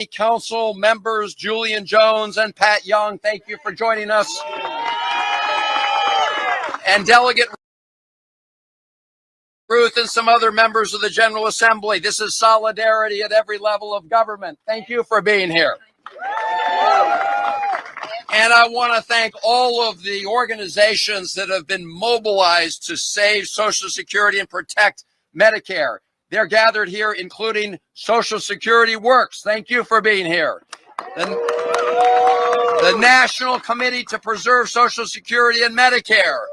Council members Julian Jones and Pat Young, thank you for joining us. And Delegate Ruth and some other members of the General Assembly. This is solidarity at every level of government. Thank you for being here. And I want to thank all of the organizations that have been mobilized to save Social Security and protect Medicare. They're gathered here, including Social Security Works. Thank you for being here. The National Committee to Preserve Social Security and Medicare.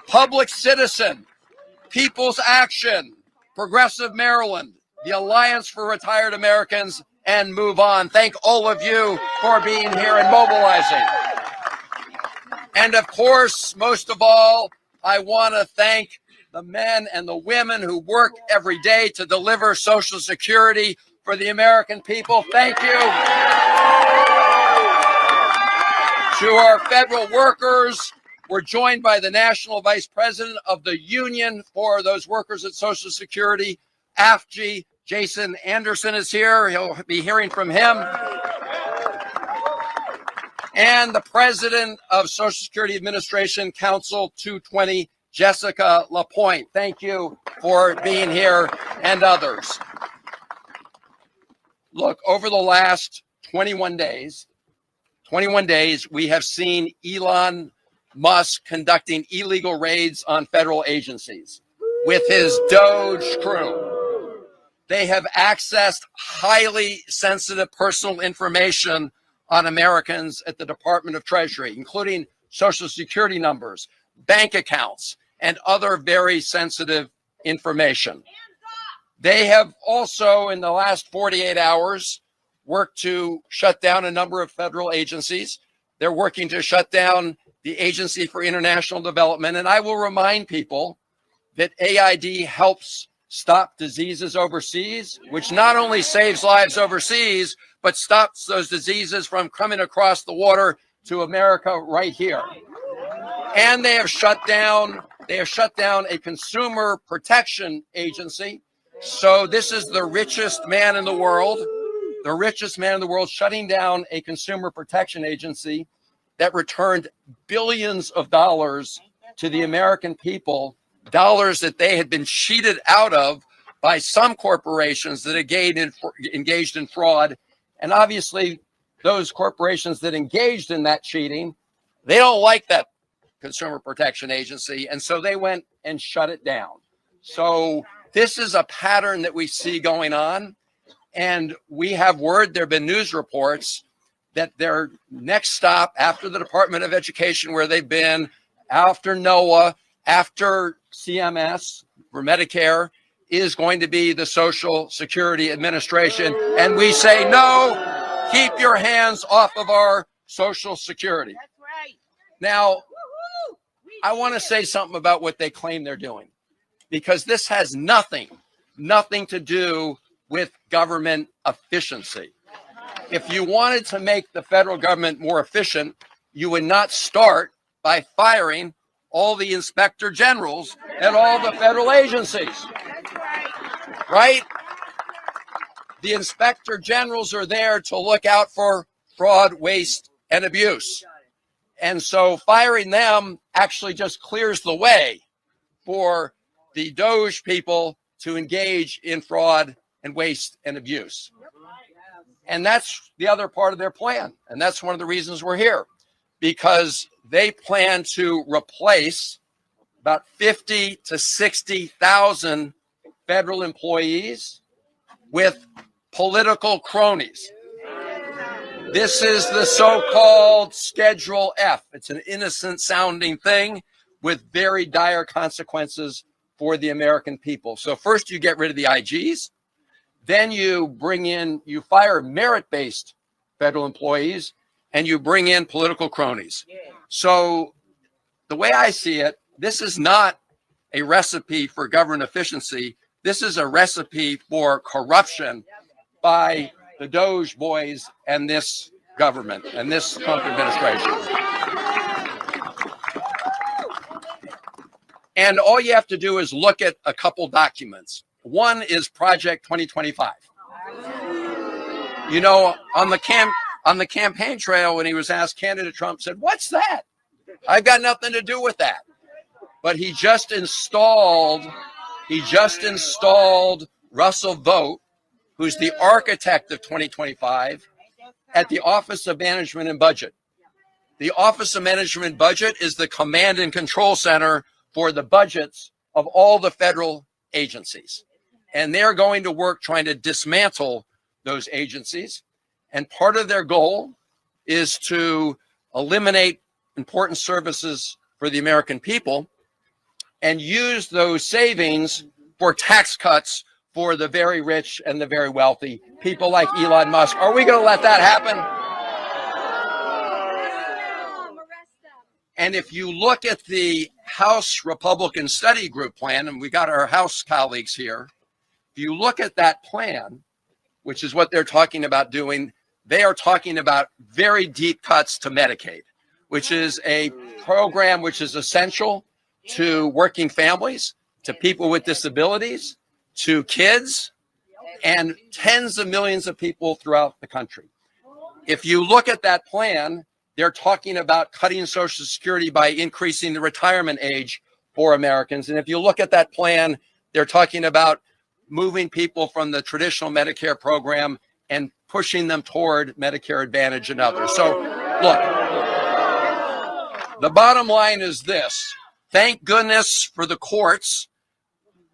Public Citizen, People's Action, Progressive Maryland, the Alliance for Retired Americans, and Move On. Thank all of you for being here and mobilizing. And of course, most of all, I want to thank the men and the women who work every day to deliver Social Security for the American people. Thank you. To our federal workers, we're joined by the National Vice President of the Union for those workers at Social Security, AFG. Jason Anderson is here. He'll be hearing from him. And the President of Social Security Administration Council 220, Jessica Lapointe. Thank you for being here, and others. Look, over the last 21 days, we have seen Elon Musk conducting illegal raids on federal agencies with his DOGE crew. They have accessed highly sensitive personal information on Americans at the Department of Treasury, including Social Security numbers, bank accounts, and other very sensitive information. They have also, in the last 48 hours, worked to shut down a number of federal agencies. They're working to shut down the Agency for International Development. And I will remind people that AID helps stop diseases overseas, which not only saves lives overseas, but stops those diseases from coming across the water to America right here. And they have shut down a consumer protection agency. So this is the richest man in the world, shutting down a consumer protection agency that returned billions of dollars to the American people, dollars that they had been cheated out of by some corporations that engaged in fraud. And obviously, those corporations that engaged in that cheating, they don't like that Consumer Protection Agency, and so they went and shut it down. So this is a pattern that we see going on, and we have word, there have been news reports, that their next stop after the Department of Education, where they've been, after NOAA, after CMS for Medicare, is going to be the Social Security Administration. And we say, no, keep your hands off of our Social Security. That's right. Now, I want to say something about what they claim they're doing, because this has nothing to do with government efficiency. If you wanted to make the federal government more efficient, you would not start by firing all the inspector generals at all the federal agencies, right? The inspector generals are there to look out for fraud, waste, and abuse. And so firing them actually just clears the way for the DOGE people to engage in fraud and waste and abuse. And that's the other part of their plan. And that's one of the reasons we're here, because they plan to replace about 50 to 60,000 federal employees with political cronies. This is the so-called Schedule F. It's an innocent sounding thing with very dire consequences for the American people. So first you get rid of the IGs, then you fire merit-based federal employees, and you bring in political cronies. So the way I see it, this is not a recipe for government efficiency. This is a recipe for corruption by the DOGE boys and this government and this Trump administration. And all you have to do is look at a couple documents. One is Project 2025. You know, on the campaign trail, when he was asked, candidate Trump said, "What's that? I've got nothing to do with that." But he just installed Russell Vogt, who's the architect of 2025, at the Office of Management and Budget. The Office of Management and Budget is the command and control center for the budgets of all the federal agencies. And they're going to work trying to dismantle those agencies. And part of their goal is to eliminate important services for the American people and use those savings for tax cuts for the very rich and the very wealthy, people like Elon Musk. Are we going to let that happen? And if you look at the House Republican Study Group plan, and we got our House colleagues here, if you look at that plan, which is what they're talking about doing, they are talking about very deep cuts to Medicaid, which is a program which is essential to working families, to people with disabilities, to kids, and tens of millions of people throughout the country. If you look at that plan, they're talking about cutting Social Security by increasing the retirement age for Americans. And if you look at that plan, they're talking about moving people from the traditional Medicare program and pushing them toward Medicare Advantage and others. So, look, the bottom line is this. Thank goodness for the courts.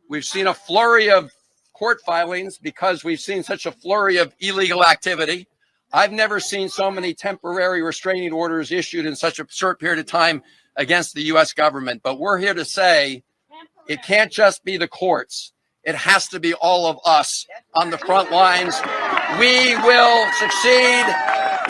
We've seen a flurry of court filings because we've seen such a flurry of illegal activity. I've never seen so many temporary restraining orders issued in such a short period of time against the U.S. government. But we're here to say it can't just be the courts. It has to be all of us on the front lines. We will succeed.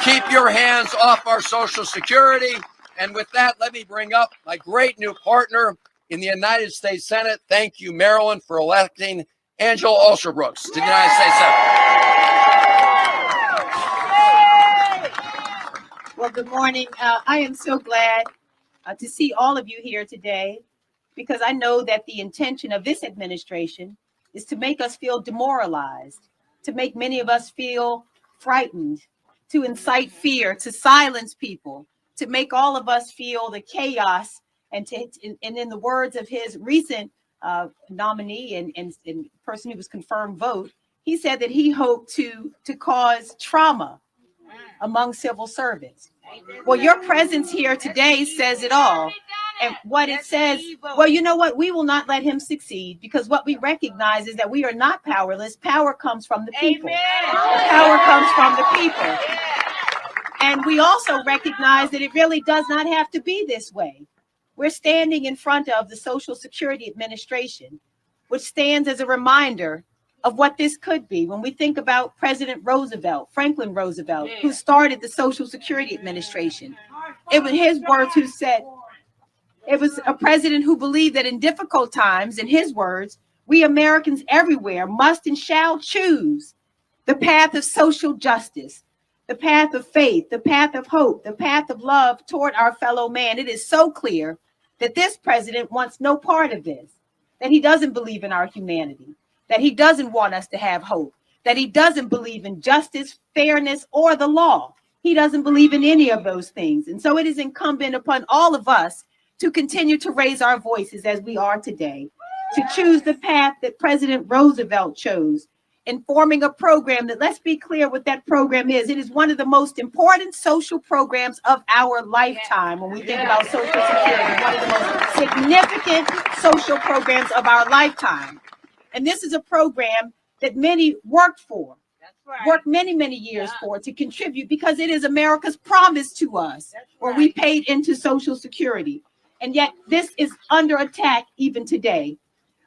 Keep your hands off our Social Security. And with that, let me bring up my great new partner in the United States Senate. Thank you, Maryland, for electing Angela Alsobrooks to the United States Senate. Well, good morning. I am so glad to see all of you here today, because I know that the intention of this administration is to make us feel demoralized, to make many of us feel frightened, to incite fear, to silence people, to make all of us feel the chaos, and in the words of his recent nominee and person who was confirmed vote, he said that he hoped to cause trauma among civil servants. Well, your presence here today says it all. And what it says, well, you know what? We will not let him succeed, because what we recognize is that we are not powerless. Power comes from the people. Power comes from the people. And we also recognize that it really does not have to be this way. We're standing in front of the Social Security Administration, which stands as a reminder of what this could be. When we think about President Roosevelt, Franklin Roosevelt, who started the Social Security Administration, it was his words who said, it was a president who believed that in difficult times, in his words, we Americans everywhere must and shall choose the path of social justice, the path of faith, the path of hope, the path of love toward our fellow man. It is so clear that this president wants no part of this, that he doesn't believe in our humanity, that he doesn't want us to have hope, that he doesn't believe in justice, fairness, or the law. He doesn't believe in any of those things. And so it is incumbent upon all of us to continue to raise our voices as we are today, to choose the path that President Roosevelt chose in forming a program that, let's be clear what that program is. It is one of the most important social programs of our lifetime. When we think about Social Security, one of the most significant social programs of our lifetime. And this is a program that many worked for, worked many, many years for, to contribute, because it is America's promise to us, where we paid into Social Security. And yet this is under attack even today.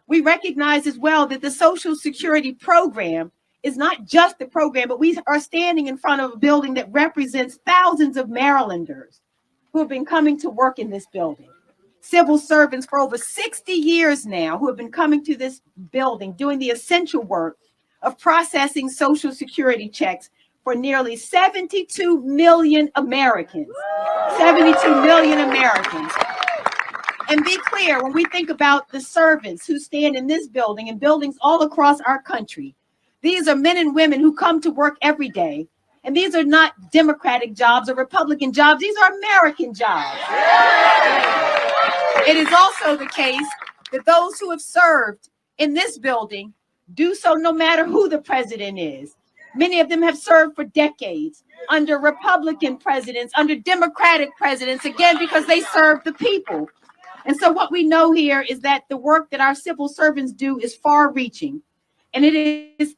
We recognize as well that the Social Security program is not just the program, but we are standing in front of a building that represents thousands of Marylanders who have been coming to work in this building. Civil servants for over 60 years now who have been coming to this building, doing the essential work of processing Social Security checks for nearly 72 million Americans. 72 million Americans. And be clear, when we think about the servants who stand in this building and buildings all across our country, These are men and women who come to work every day. And these are not Democratic jobs or Republican jobs. These are American jobs. It is also the case that those who have served in this building do so no matter who the president is. Many of them have served for decades under Republican presidents, under Democratic presidents, again, because they serve the people. And so what we know here is that the work that our civil servants do is far reaching. And it is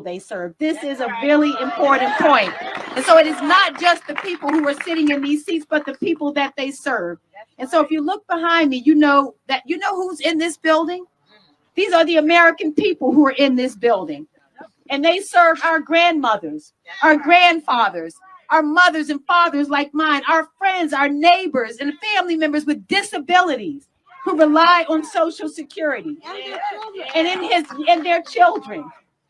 they serve. This is a really important point. And so it is not just the people who are sitting in these seats, but the people that they serve. And so if you look behind me, you know who's in this building. These are the American people who are in this building. And they serve our grandmothers, our grandfathers, our mothers and fathers like mine, our friends, our neighbors, and family members with disabilities who rely on Social Security and their children.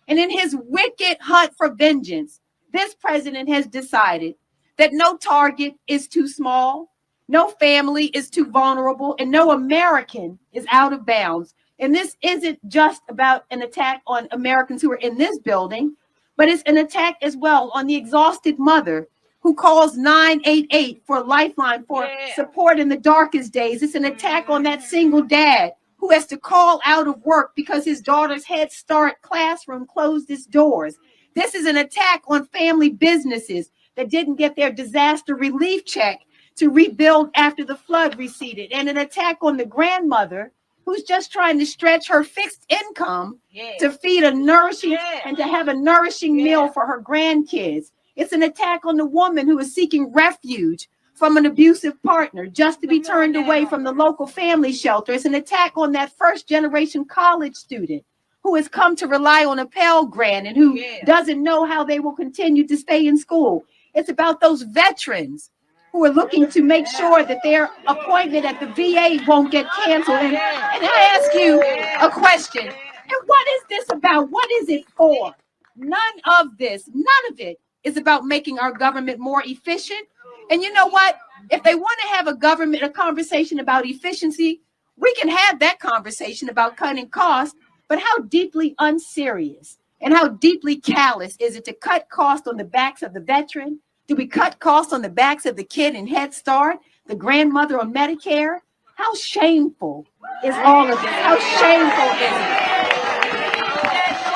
And in his wicked hunt for vengeance, this president has decided that no target is too small, no family is too vulnerable, and no American is out of bounds. And this isn't just about an attack on Americans who are in this building, but it's an attack as well on the exhausted mother who calls 988 for a lifeline for support in the darkest days. It's an attack on that single dad who has to call out of work because his daughter's Head Start classroom closed its doors. This is an attack on family businesses that didn't get their disaster relief check to rebuild after the flood receded, and an attack on the grandmother who's just trying to stretch her fixed income to feed a nourishing and to have a nourishing meal for her grandkids. It's an attack on the woman who is seeking refuge from an abusive partner just to be turned away from the local family shelter. It's an attack on that first generation college student who has come to rely on a Pell Grant and who doesn't know how they will continue to stay in school. It's about those veterans who are looking to make sure that their appointment at the VA won't get canceled. And I ask you a question, and what is this about? What is it for? None of it is about making our government more efficient. And you know what? If they want to have a conversation about efficiency, we can have that conversation about cutting costs, but how deeply unserious and how deeply callous is it to cut costs on the backs of the veteran? Do we cut costs on the backs of the kid in Head Start, the grandmother on Medicare? How shameful is all of this? How shameful is it?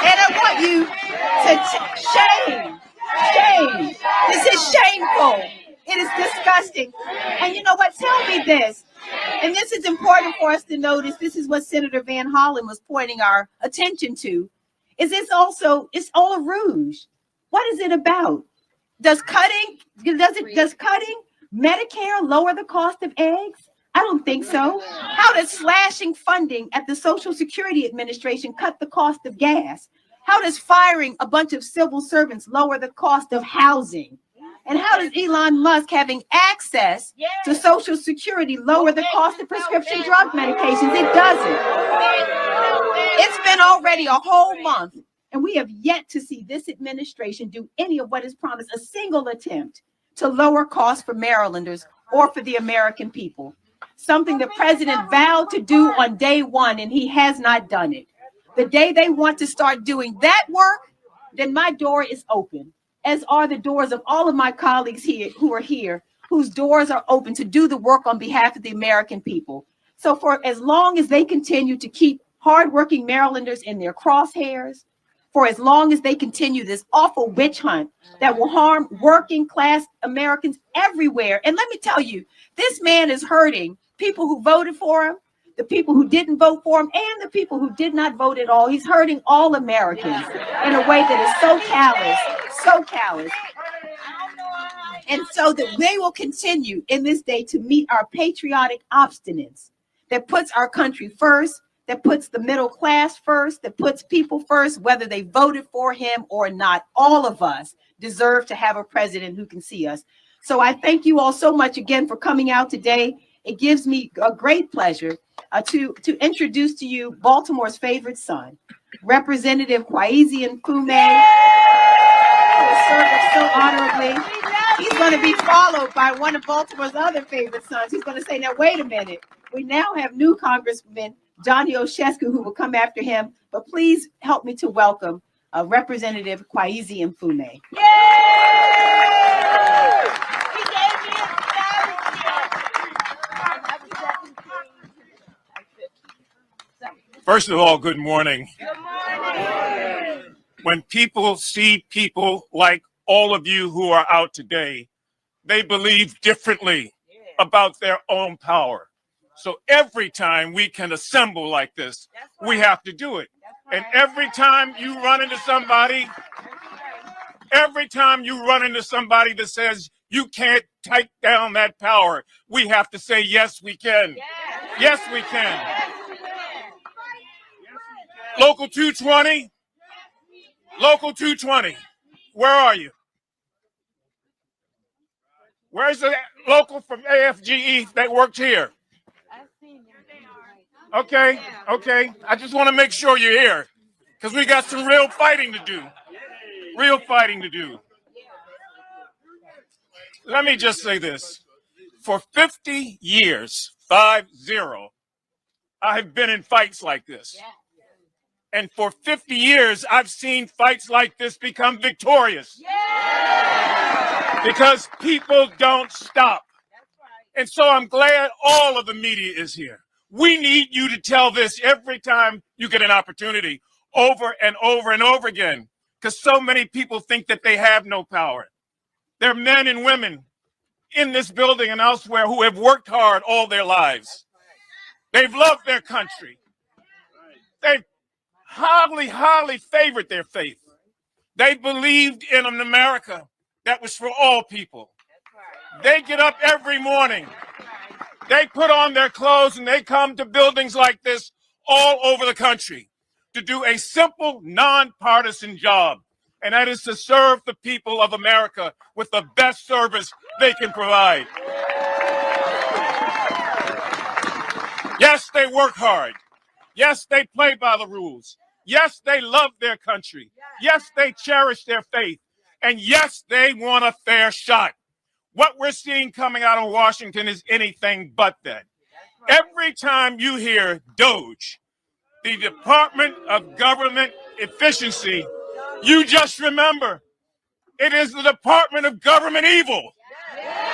And I want you to shame. This is shameful. It is disgusting. And you know what? Tell me this. And this is important for us to notice. This is what Senator Van Hollen was pointing our attention to. Is this also, it's all a ruse. What is it about? Does cutting Medicare lower the cost of eggs? I don't think so. How does slashing funding at the Social Security Administration cut the cost of gas? How does firing a bunch of civil servants lower the cost of housing? And how does Elon Musk having access to Social Security lower the cost of prescription drug medications? It doesn't. It's been already a whole month, and we have yet to see this administration do any of what is promised, a single attempt to lower costs for Marylanders or for the American people. Something the president vowed to do on day one, and he has not done it. The day they want to start doing that work, then my door is open, as are the doors of all of my colleagues here who are here, whose doors are open to do the work on behalf of the American people. So for as long as they continue to keep hardworking Marylanders in their crosshairs, for as long as they continue this awful witch hunt that will harm working class Americans everywhere. And let me tell you, this man is hurting people who voted for him, the people who didn't vote for him, and the people who did not vote at all. He's hurting all Americans in a way that is so callous. And so that they will continue in this day to meet our patriotic obstinance that puts our country first, that puts the middle class first, that puts people first, whether they voted for him or not. All of us deserve to have a president who can see us. So I thank you all so much again for coming out today. it gives me a great pleasure to introduce to you Baltimore's favorite son, Representative Kwesi Mfume, who has served us so honorably. He's going to be followed by one of Baltimore's other favorite sons. He's going to say, now, wait a minute. We now have new Congressman Johnny Oshescu who will come after him. But please help me to welcome Representative Kwesi Mfume. First of all, good morning. Good morning. When people see people like all of you who are out today, they believe differently about their own power. So every time we can assemble like this, we have to do it. And every time you run into somebody, that says you can't take down that power, we have to say, yes, we can. Yes, we can. Local 220, Local 220, where are you? Where's the local from AFGE that worked here? Okay. I just want to make sure you're here because we got some real fighting to do. Let me just say this. For 50 years, 50, I've been in fights like this. And for 50 years, I've seen fights like this become victorious. Because people don't stop. And so I'm glad all of the media is here. We need you to tell this every time you get an opportunity, over and over and over again, because so many people think that they have no power. There are men and women in this building and elsewhere who have worked hard all their lives. They've loved their country. They've highly favored their faith. They believed in an America that was for all people. They get up every morning. They put on their clothes and they come to buildings like this all over the country to do a simple, nonpartisan job. And that is to serve the people of America with the best service they can provide. Yes, they work hard. Yes, they play by the rules. Yes, they love their country. Yes, they cherish their faith. And yes, they want a fair shot. What we're seeing coming out of Washington is anything but that. Every time you hear DOGE, the Department of Government Efficiency, you just remember it is the Department of Government Evil.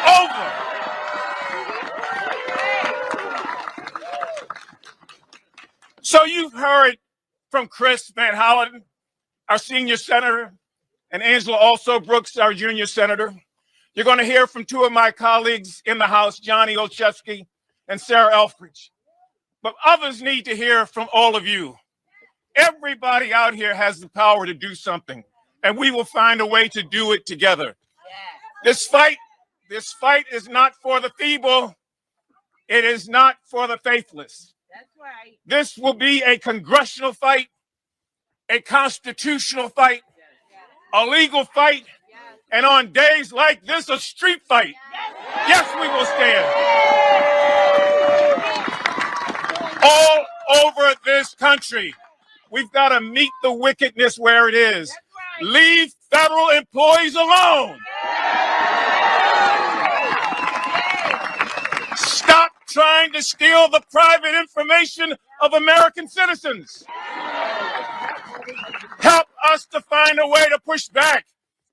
Over. So you've heard from Chris Van Hollen, our senior senator, and Angela also Brooks, our junior senator. You're going to hear from two of my colleagues in the House, Johnny Olszewski and Sarah Elfridge. But others need to hear from all of you. Everybody out here has the power to do something, and we will find a way to do it together. This fight is not for the feeble. It is not for the faithless. That's right. This will be a congressional fight, a constitutional fight, a legal fight, and on days like this, a street fight. Yes, we will stand. All over this country, we've got to meet the wickedness where it is. Leave federal employees alone. Stop trying to steal the private information of American citizens. Help us to find a way to push back,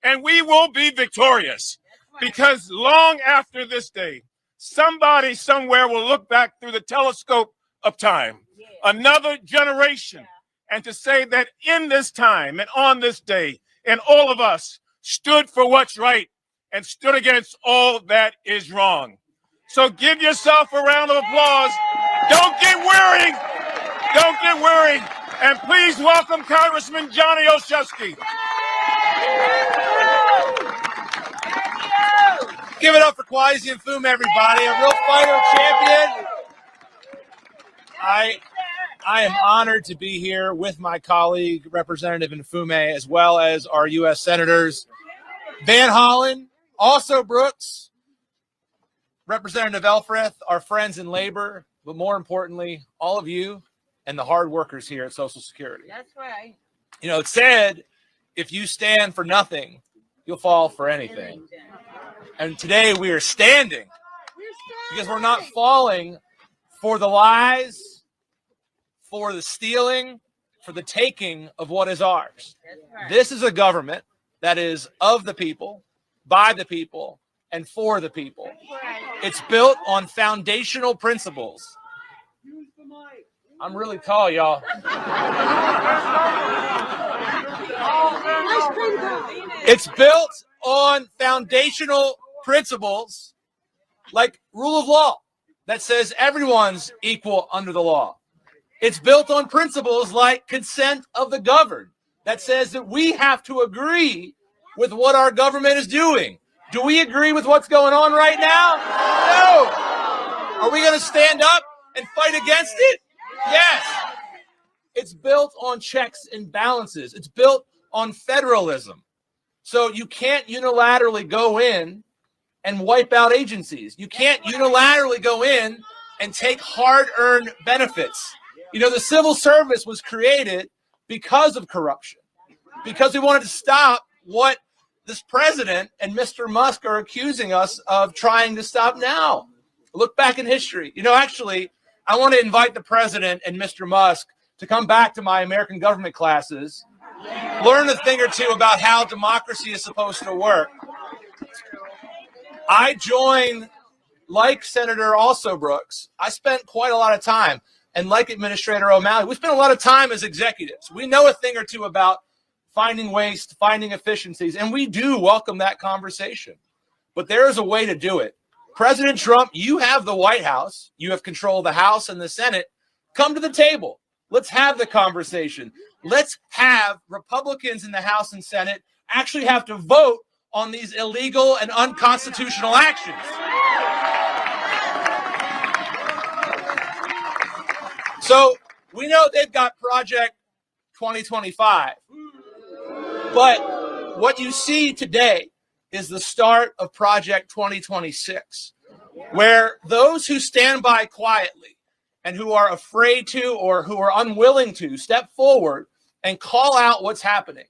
and we will be victorious. Because long after this day, somebody somewhere will look back through the telescope of time, another generation, and to say that in this time and on this day, and all of us stood for what's right and stood against all that is wrong. So give yourself a round of applause. Don't get weary. Don't get weary. And please welcome Congressman Johnny Olszewski. Give it up for Kwesi Mfume, everybody. A real fighter, champion. I am honored to be here with my colleague, Representative Mfume, as well as our U.S. Senators Van Hollen, also Brooks, Representative Elfreth, our friends in labor, but more importantly, all of you and the hard workers here at Social Security. That's right. You know, it said, if you stand for nothing, you'll fall for anything. And today we are standing because we're not falling for the lies, for the stealing, for the taking of what is ours. Right. This is a government that is of the people, by the people, and for the people. Right. It's built on foundational principles. I'm really tall, y'all. It's built on foundational principles like rule of law that says everyone's equal under the law. It's built on principles like consent of the governed that says that we have to agree with what our government is doing. Do we agree with what's going on right now? No. Are we going to stand up and fight against it? Yes. It's built on checks and balances. It's built on federalism. So you can't unilaterally go in and wipe out agencies. You can't unilaterally go in and take hard-earned benefits. You know, the civil service was created because of corruption, because we wanted to stop what this president and Mr. Musk are accusing us of trying to stop now. Look back in history. You know, actually, I want to invite the president and Mr. Musk to come back to my American government classes, learn a thing or two about how democracy is supposed to work. I joined, like Senator also Brooks, I spent quite a lot of time, and like Administrator O'Malley, we spent a lot of time as executives. We know a thing or two about finding waste, finding efficiencies, and we do welcome that conversation. But there is a way to do it. President Trump, you have the White House. You have control of the House and the Senate. Come to the table. Let's have the conversation. Let's have Republicans in the House and Senate actually have to vote on these illegal and unconstitutional actions. So we know they've got Project 2025. But what you see today is the start of Project 2026, where those who stand by quietly and who are afraid to or who are unwilling to step forward and call out what's happening,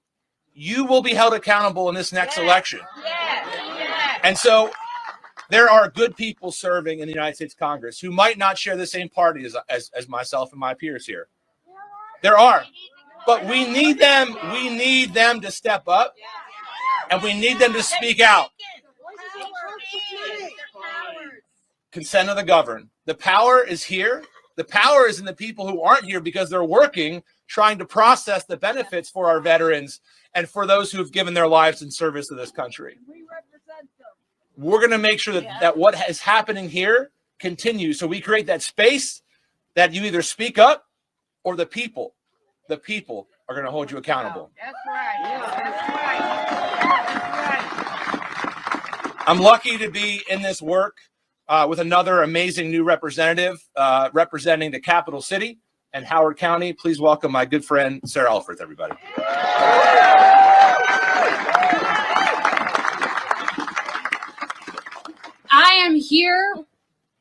you will be held accountable in this next election. And so there are good people serving in the United States Congress who might not share the same party as myself and my peers here. There are. But we need them to step up, and we need them to speak out. Consent of the governed. The power is here. The power is in the people who aren't here because they're working, trying to process the benefits for our veterans and for those who have given their lives in service to this country. We're going to make sure that what is happening here continues. So we create that space that you either speak up or the people are going to hold you accountable. That's right. That's right. I'm lucky to be in this work with another amazing new representative representing the capital city and Howard County. Please welcome my good friend, Sarah Elfreth, everybody. I am here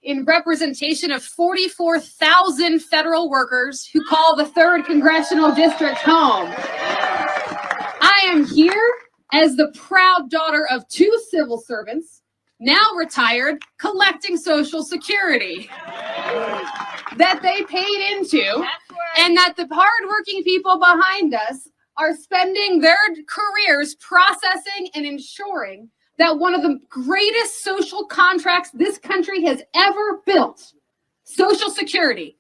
in representation of 44,000 federal workers who call the 3rd Congressional District home. I am here as the proud daughter of 2 civil servants, now retired, collecting Social Security that they paid into, and that the hardworking people behind us are spending their careers processing and ensuring that one of the greatest social contracts this country has ever built, Social Security,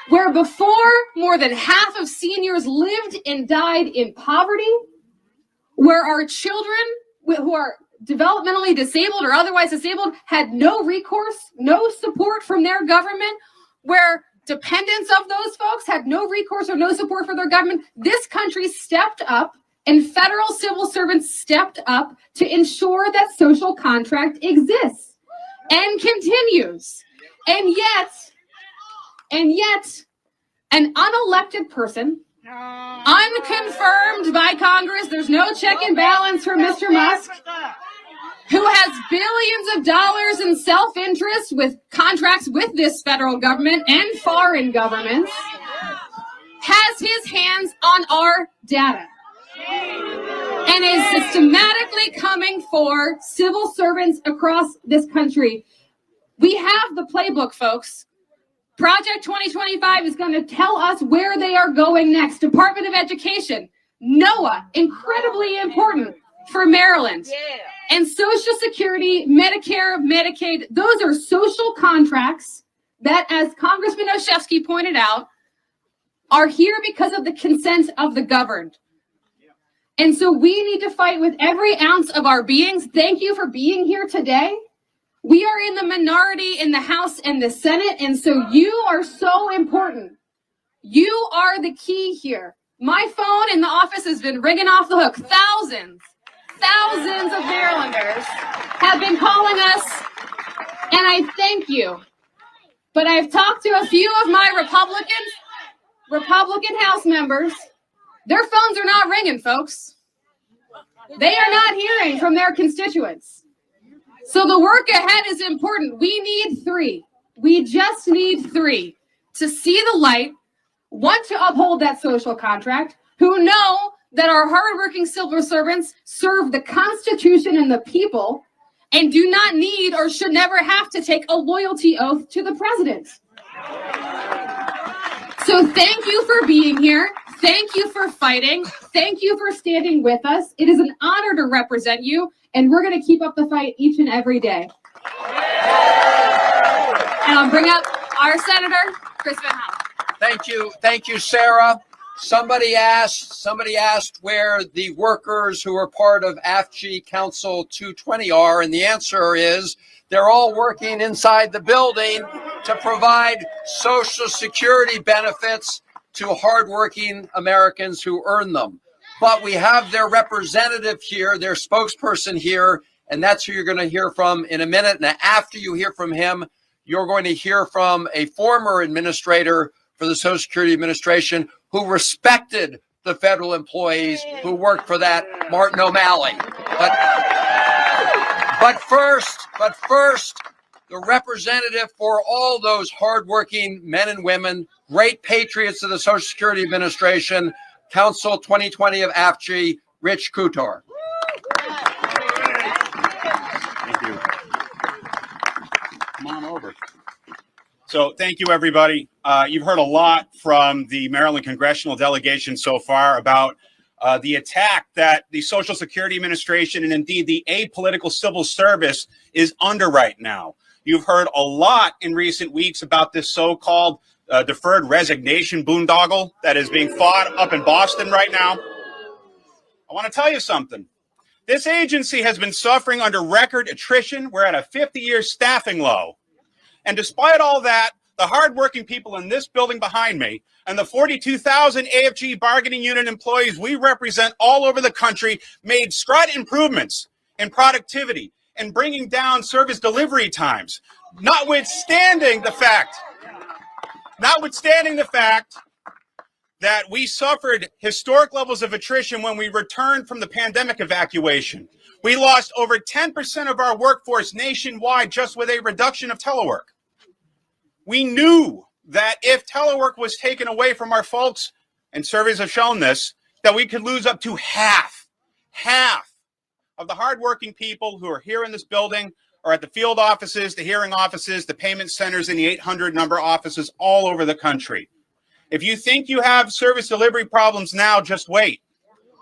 where before more than half of seniors lived and died in poverty, where our children who are developmentally disabled or otherwise disabled had no recourse, no support from their government, where dependents of those folks had no recourse or no support for their government. This country stepped up, and federal civil servants stepped up to ensure that social contract exists and continues. And yet, an unelected person, unconfirmed by Congress, there's no check and balance for Mr. Musk, who has billions of dollars in self-interest with contracts with this federal government and foreign governments, has his hands on our data and is systematically coming for civil servants across this country. We have the playbook, folks. Project 2025 is going to tell us where they are going next. Department of Education, NOAA, incredibly important for Maryland. And Social Security, Medicare, Medicaid, those are social contracts that, as Congressman Olszewski pointed out, are here because of the consent of the governed. And so we need to fight with every ounce of our beings. Thank you for being here today. We are in the minority in the House and the Senate, and so you are so important. You are the key here. My phone in the office has been ringing off the hook. Thousands of Marylanders have been calling us, and I thank you. But I've talked to a few of my Republican House members. Their phones are not ringing, folks. They are not hearing from their constituents. So the work ahead is important. We need 3. We just need 3 to see the light, want to uphold that social contract, who know that our hardworking civil servants serve the Constitution and the people and do not need or should never have to take a loyalty oath to the president. So thank you for being here. Thank you for fighting. Thank you for standing with us. It is an honor to represent you, and we're going to keep up the fight each and every day. And I'll bring up our Senator, Chris Van Hollen. Thank you, Sarah. Somebody asked where the workers who are part of AFG Council 220 are, and the answer is they're all working inside the building to provide Social Security benefits to hardworking Americans who earn them. But we have their representative here, their spokesperson here, and that's who you're going to hear from in a minute. And after you hear from him, you're going to hear from a former administrator for the Social Security Administration who respected the federal employees who worked for that, Martin O'Malley. But first, the representative for all those hardworking men and women, great patriots of the Social Security Administration, Council 2020 of AFG, Rich Couture. Thank you. Come on over. So thank you, everybody. You've heard a lot from the Maryland congressional delegation so far about the attack that the Social Security Administration and indeed the apolitical civil service is under right now. You've heard a lot in recent weeks about this so-called deferred resignation boondoggle that is being fought up in Boston right now. I want to tell you something. This agency has been suffering under record attrition. We're at a 50-year staffing low. And despite all that, the hardworking people in this building behind me and the 42,000 AFG bargaining unit employees we represent all over the country made stride improvements in productivity and bringing down service delivery times, notwithstanding the fact that we suffered historic levels of attrition when we returned from the pandemic evacuation. We lost over 10% of our workforce nationwide just with a reduction of telework. We knew that if telework was taken away from our folks, and surveys have shown this, that we could lose up to half of the hardworking people who are here in this building or at the field offices, the hearing offices, the payment centers, and the 800 number offices all over the country. If you think you have service delivery problems now, just wait.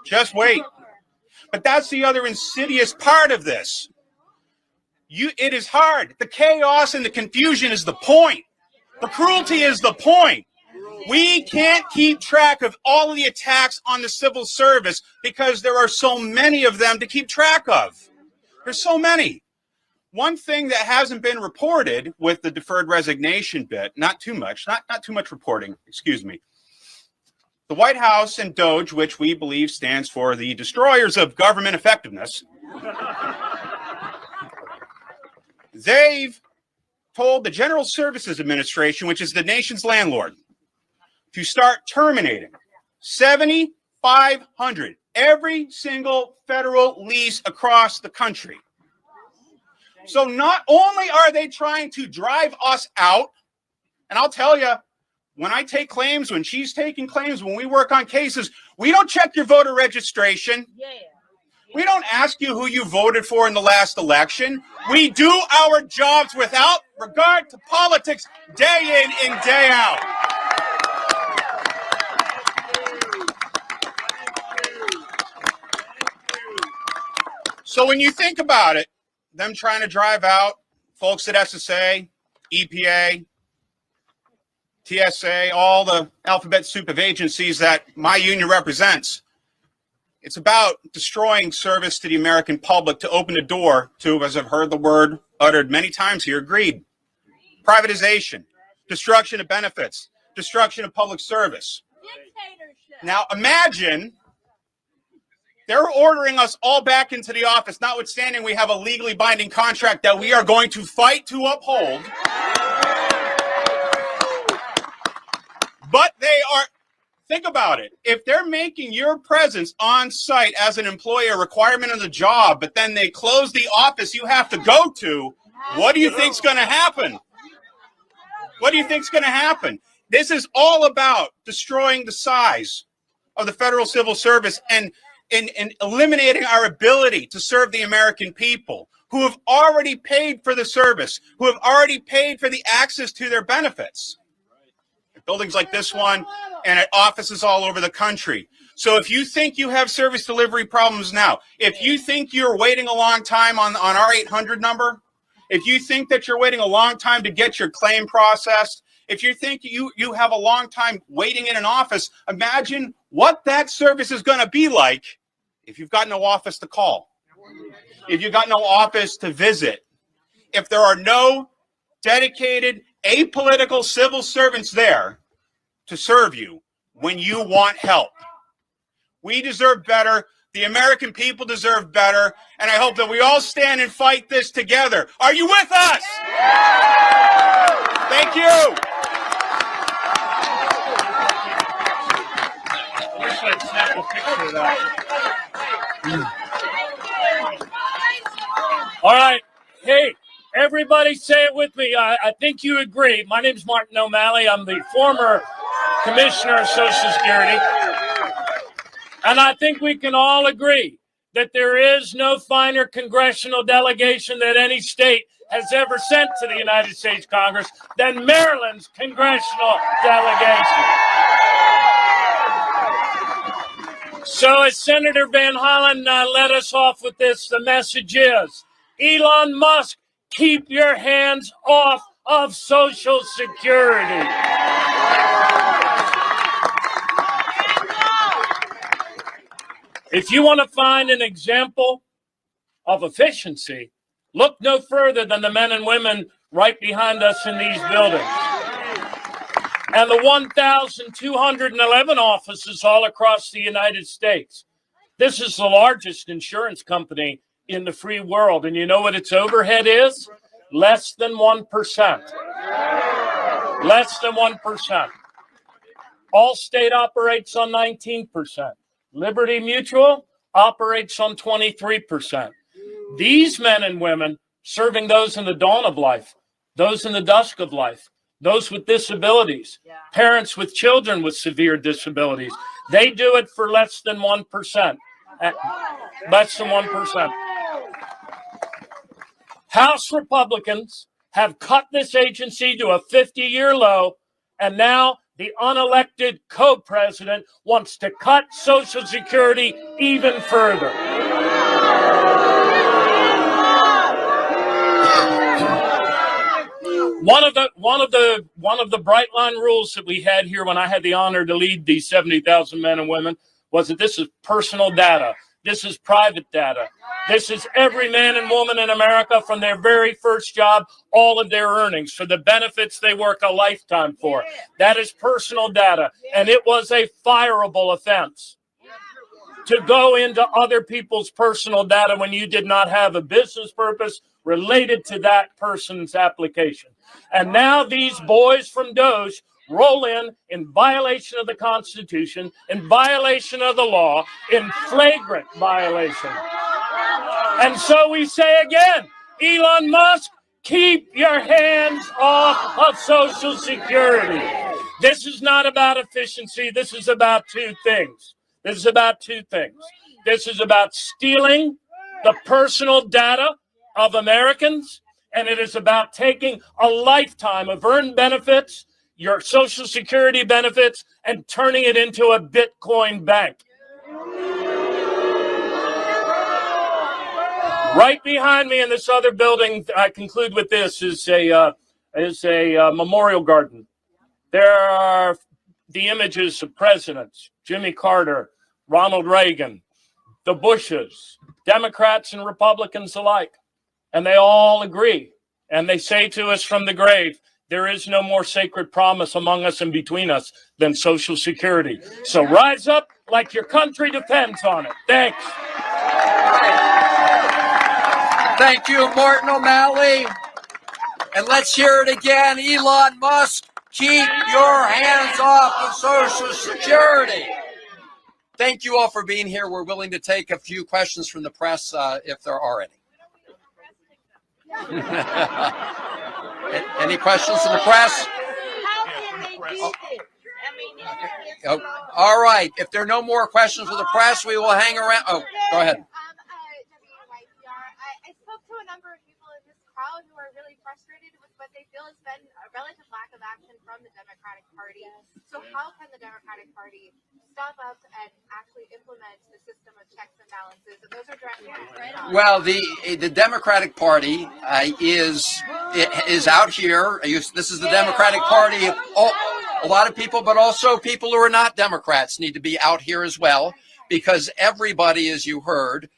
Just wait. But that's the other insidious part of this. It is hard. The chaos and the confusion is the point. The cruelty is the point. We can't keep track of all of the attacks on the civil service because there are so many of them to keep track of. There's so many. One thing that hasn't been reported with the deferred resignation bit, not too much reporting, excuse me. The White House and DOGE, which we believe stands for the destroyers of government effectiveness, they've told the General Services Administration, which is the nation's landlord, to start terminating 7,500 every single federal lease across the country. So not only are they trying to drive us out, and I'll tell you, when I take claims, when she's taking claims, when we work on cases, we don't check your voter registration. We don't ask you who you voted for in the last election. We do our jobs without regard to politics, day in and day out. So when you think about it, them trying to drive out folks at SSA, EPA, TSA, all the alphabet soup of agencies that my union represents, it's about destroying service to the American public to open the door to, as I've heard the word uttered many times here, greed, privatization, destruction of benefits, destruction of public service. Now imagine they're ordering us all back into the office, notwithstanding we have a legally binding contract that we are going to fight to uphold. But they are, think about it. If they're making your presence on site as an employee a requirement of the job, but then they close the office you have to go to, what do you think's going to happen? What do you think's going to happen? This is all about destroying the size of the federal civil service and eliminating our ability to serve the American people who have already paid for the service, who have already paid for the access to their benefits. At buildings like this one and at offices all over the country. So if you think you have service delivery problems now, if you think you're waiting a long time on our 800 number, if you think that you're waiting a long time to get your claim processed, if you think you have a long time waiting in an office, imagine what that service is going to be like if you've got no office to call, if you've got no office to visit, if there are no dedicated, apolitical civil servants there to serve you when you want help. We deserve better. The American people deserve better. And I hope that we all stand and fight this together. Are you with us? Thank you. All right. Hey, everybody say it with me. I think you agree. My name's Martin O'Malley. I'm the former Commissioner of Social Security. And I think we can all agree that there is no finer congressional delegation that any state has ever sent to the United States Congress than Maryland's congressional delegation. So as Senator Van Hollen led us off with this, the message is, Elon Musk, keep your hands off of Social Security. If you want to find an example of efficiency, look no further than the men and women right behind us in these buildings. And the 1,211 offices all across the United States. This is the largest insurance company in the free world. And you know what its overhead is? Less than 1%. Less than 1%. Allstate operates on 19%. Liberty Mutual operates on 23%. These men and women serving those in the dawn of life, those in the dusk of life, those with disabilities, parents with children with severe disabilities, they do it for less than 1%. Less than 1%. House Republicans have cut this agency to a 50-year low, and now the unelected co-president wants to cut Social Security even further. One of the bright line rules that we had here when I had the honor to lead these 70,000 men and women was that this is personal data. This is private data. This is every man and woman in America from their very first job, all of their earnings for the benefits they work a lifetime for. That is personal data. And it was a fireable offense to go into other people's personal data when you did not have a business purpose related to that person's application. And now these boys from DOGE roll in violation of the Constitution, in violation of the law, in flagrant violation. And so we say again, Elon Musk, keep your hands off of Social Security. This is not about efficiency. This is about two things. This is about stealing the personal data of Americans, and it is about taking a lifetime of earned benefits, your Social Security benefits, and turning it into a Bitcoin bank. Right behind me in this other building, I conclude with this, is a memorial garden. There are the images of presidents, Jimmy Carter, Ronald Reagan, the Bushes, Democrats and Republicans alike. And they all agree. And they say to us from the grave, there is no more sacred promise among us and between us than Social Security. So rise up like your country depends on it. Thanks. Thank you, Martin O'Malley. And let's hear it again. Elon Musk, keep your hands off of Social Security. Thank you all for being here. We're willing to take a few questions from the press if there are any. Any questions from the press? Oh, all right. If there are no more questions from the press, we will hang around. Oh, go ahead. I spoke to a number of people in this crowd who are really frustrated with what they feel has been a relative lack of action from the Democratic Party. So how can the Democratic Party step up and actually implement the system of checks and balances? And those are direct right on. Well, the Democratic Party is out here. This is the Democratic Party. A lot of people, but also people who are not Democrats need to be out here as well, because everybody, as you heard,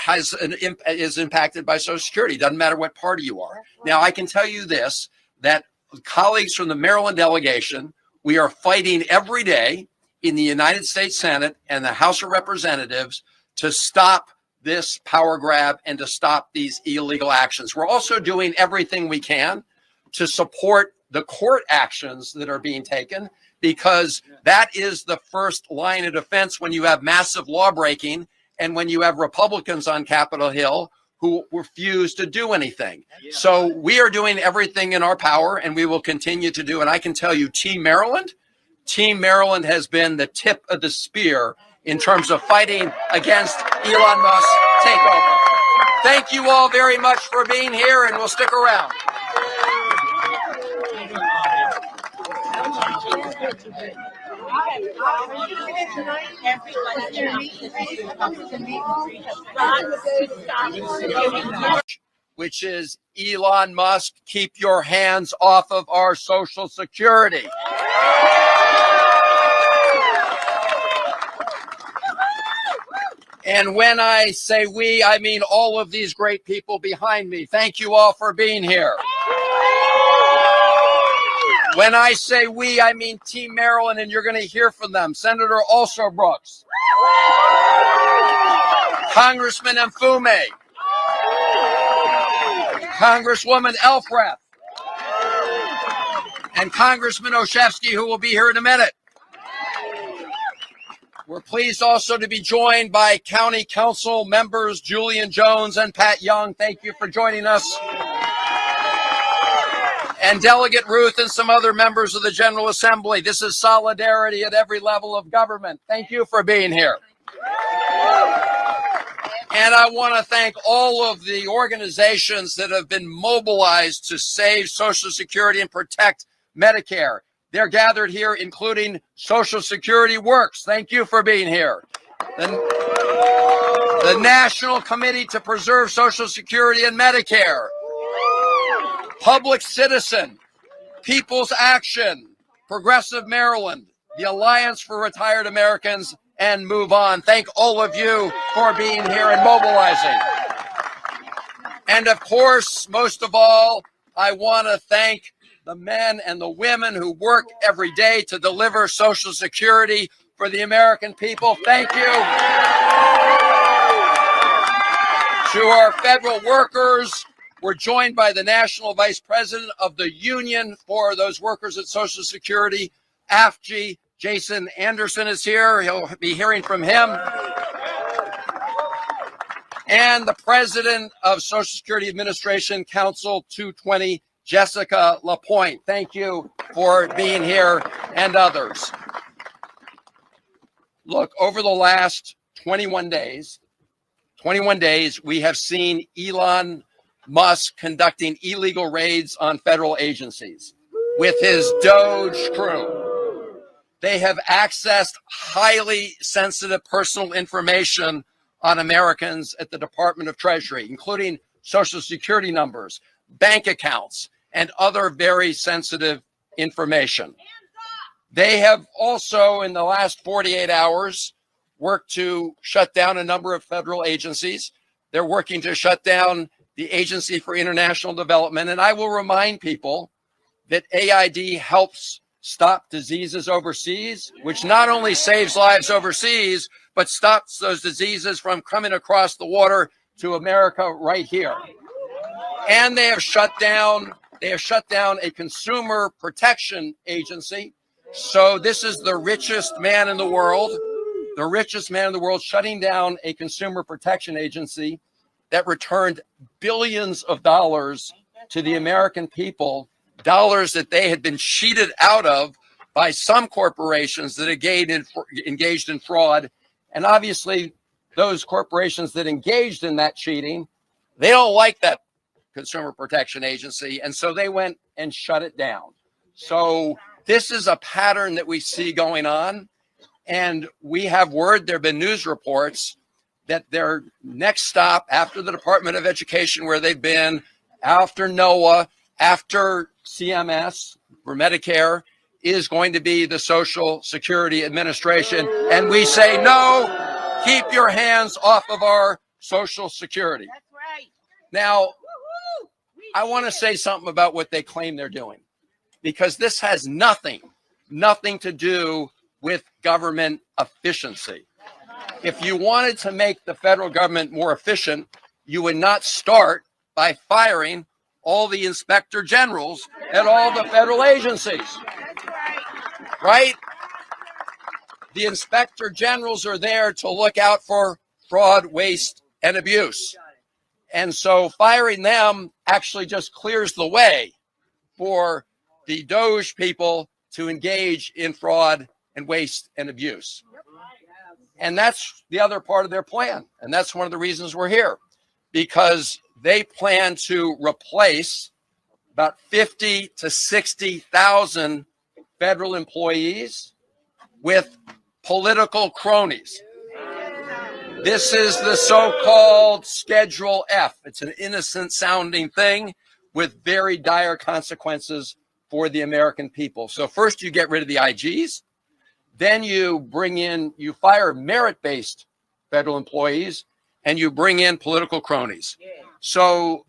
is impacted by Social Security. Doesn't matter what party you are. Now, I can tell you this, that colleagues from the Maryland delegation, we are fighting every day in the United States Senate and the House of Representatives to stop this power grab and to stop these illegal actions. We're also doing everything we can to support the court actions that are being taken, because that is the first line of defense when you have massive law breaking and when you have Republicans on Capitol Hill who refuse to do anything. So we are doing everything in our power, and we will continue to do. And I can tell you, Team Maryland has been the tip of the spear in terms of fighting against Elon Musk's takeover. Thank you all very much for being here, and we'll stick around. Which is Elon Musk, keep your hands off of our Social Security. And when I say we, I mean all of these great people behind me. Thank you all for being here. When I say we, I mean Team Maryland, and you're going to hear from them. Senator Alsobrooks, Congressman Mfume, Congresswoman Elfreth, and Congressman Olszewski, who will be here in a minute. We're pleased also to be joined by County Council members Julian Jones and Pat Young. Thank you for joining us. And Delegate Ruth and some other members of the General Assembly. This is solidarity at every level of government. Thank you for being here. And I want to thank all of the organizations that have been mobilized to save Social Security and protect Medicare. They're gathered here, including Social Security Works. Thank you for being here. The National Committee to Preserve Social Security and Medicare. Public Citizen, People's Action, Progressive Maryland, the Alliance for Retired Americans, and Move On. Thank all of you for being here and mobilizing. And of course, most of all, I want to thank the men and the women who work every day to deliver Social Security for the American people. Thank you. To our federal workers, we're joined by the National Vice President of the Union for those workers at Social Security, AFG. Jason Anderson is here. He'll be hearing from him. and the president of Social Security Administration Council 220, Jessica Lapointe. Thank you for being here, and others. Look, over the last 21 days, we have seen Elon Musk conducting illegal raids on federal agencies with his DOGE crew. They have accessed highly sensitive personal information on Americans at the Department of Treasury, including Social Security numbers, bank accounts, and other very sensitive information. They have also, in the last 48 hours, worked to shut down a number of federal agencies. They're working to shut down the Agency for International Development. And I will remind people that AID helps stop diseases overseas, which not only saves lives overseas, but stops those diseases from coming across the water to America right here. And they have shut down a consumer protection agency. So this is the richest man in the world, shutting down a consumer protection agency that returned billions of dollars to the American people, dollars that they had been cheated out of by some corporations that engaged in fraud. And obviously, those corporations that engaged in that cheating, they don't like that consumer protection agency. And so they went and shut it down. So this is a pattern that we see going on. And we have word, there have been news reports that their next stop after the Department of Education, where they've been, after NOAA, after CMS for Medicare, is going to be the Social Security Administration. And we say, no, keep your hands off of our Social Security. That's right. Now, I want to say something about what they claim they're doing, because this has nothing to do with government efficiency. If you wanted to make the federal government more efficient, you would not start by firing all the inspector generals at all the federal agencies, right? The inspector generals are there to look out for fraud, waste, and abuse. And so firing them actually just clears the way for the DOGE people to engage in fraud and waste and abuse. And that's the other part of their plan. And that's one of the reasons we're here, because they plan to replace about 50 to 60,000 federal employees with political cronies. This is the so-called Schedule F. It's an innocent sounding thing with very dire consequences for the American people. So first you get rid of the IGs, then you fire merit-based federal employees, and you bring in political cronies. So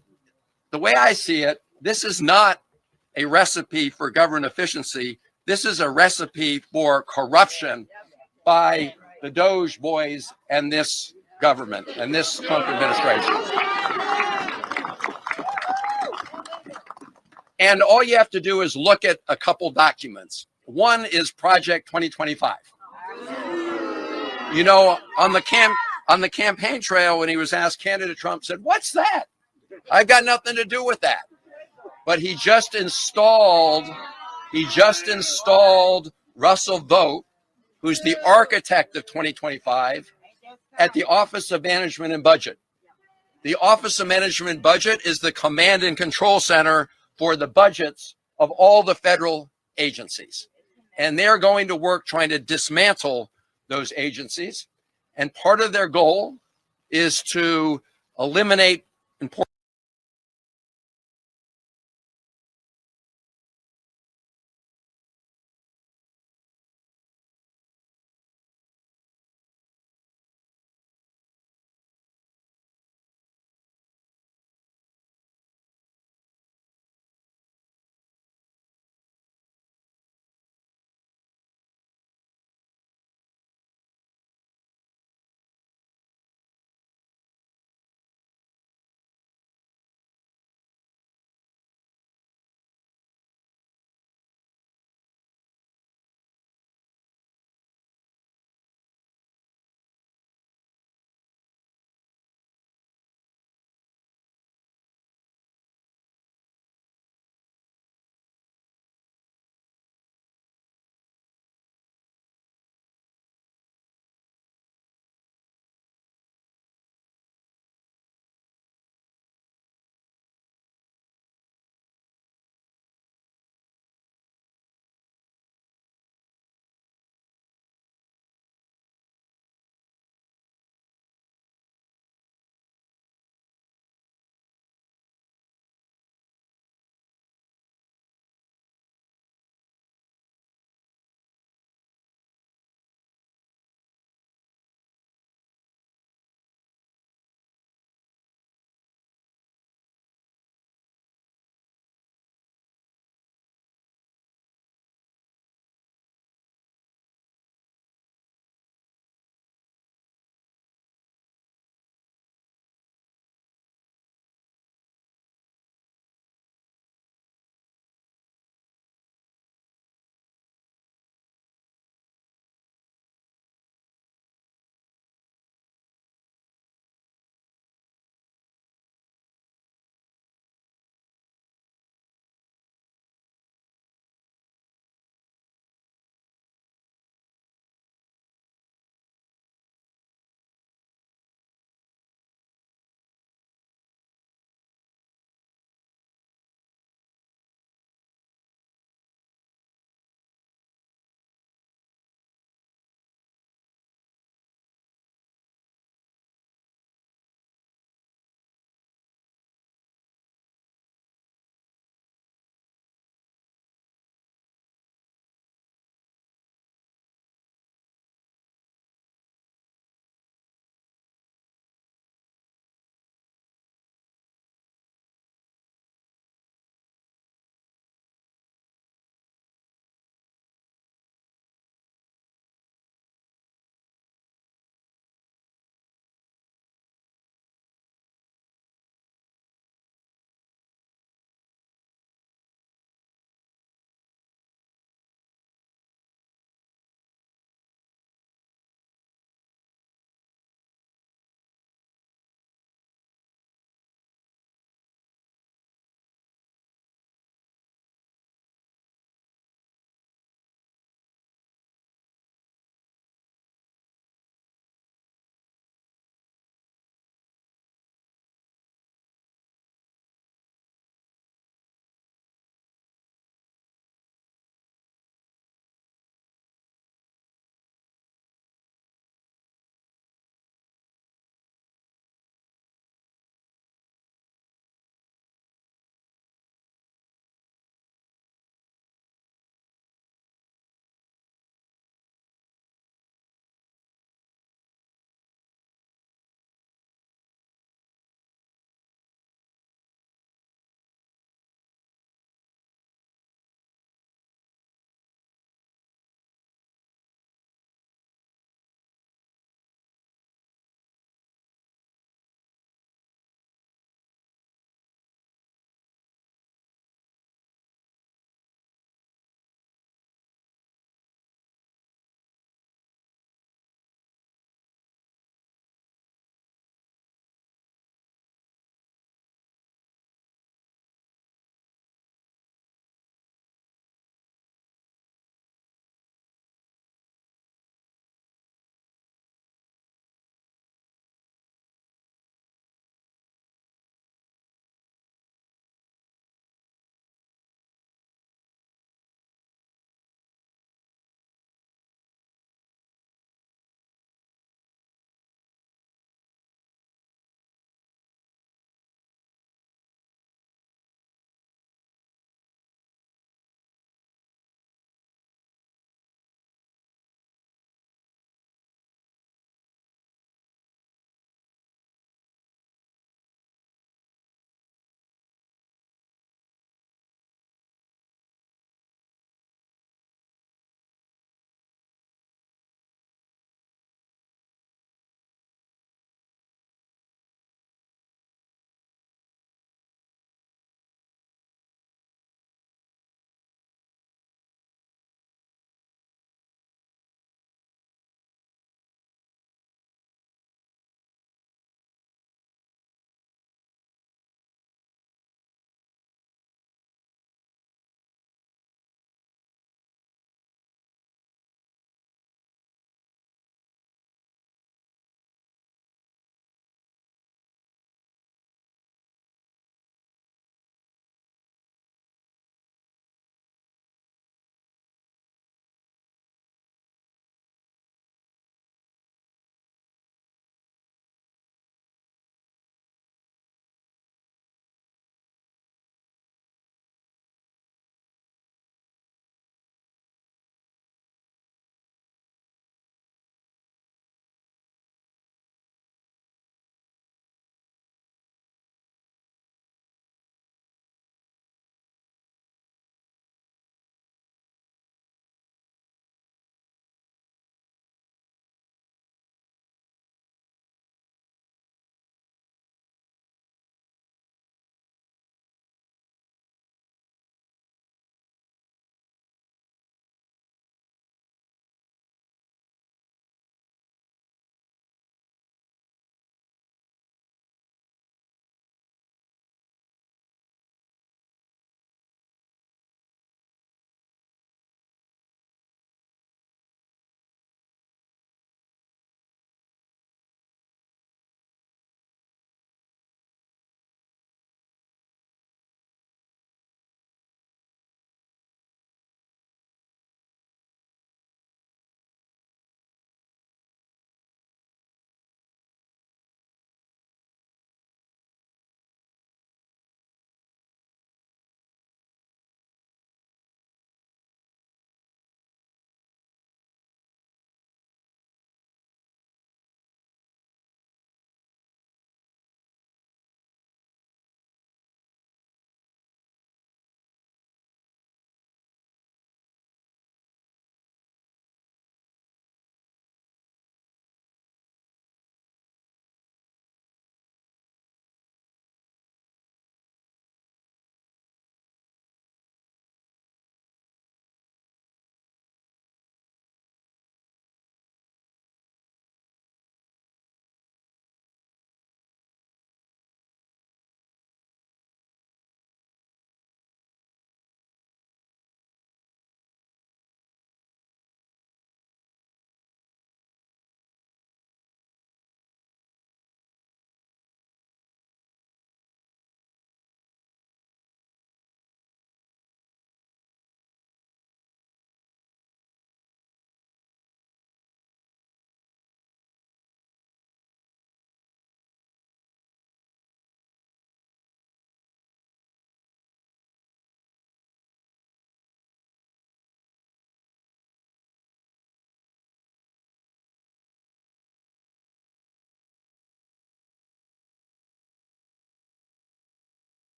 the way I see it, this is not a recipe for government efficiency. This is a recipe for corruption by the DOGE boys and this government and this Trump administration. And all you have to do is look at a couple documents. One is Project 2025. You know, on the campaign trail, when he was asked, candidate Trump said, "What's that? I've got nothing to do with that." But he just installed Russell Vogt, who's the architect of 2025, at the Office of Management and Budget. The Office of Management and Budget is the command and control center for the budgets of all the federal agencies. And they're going to work trying to dismantle those agencies. And part of their goal is to eliminate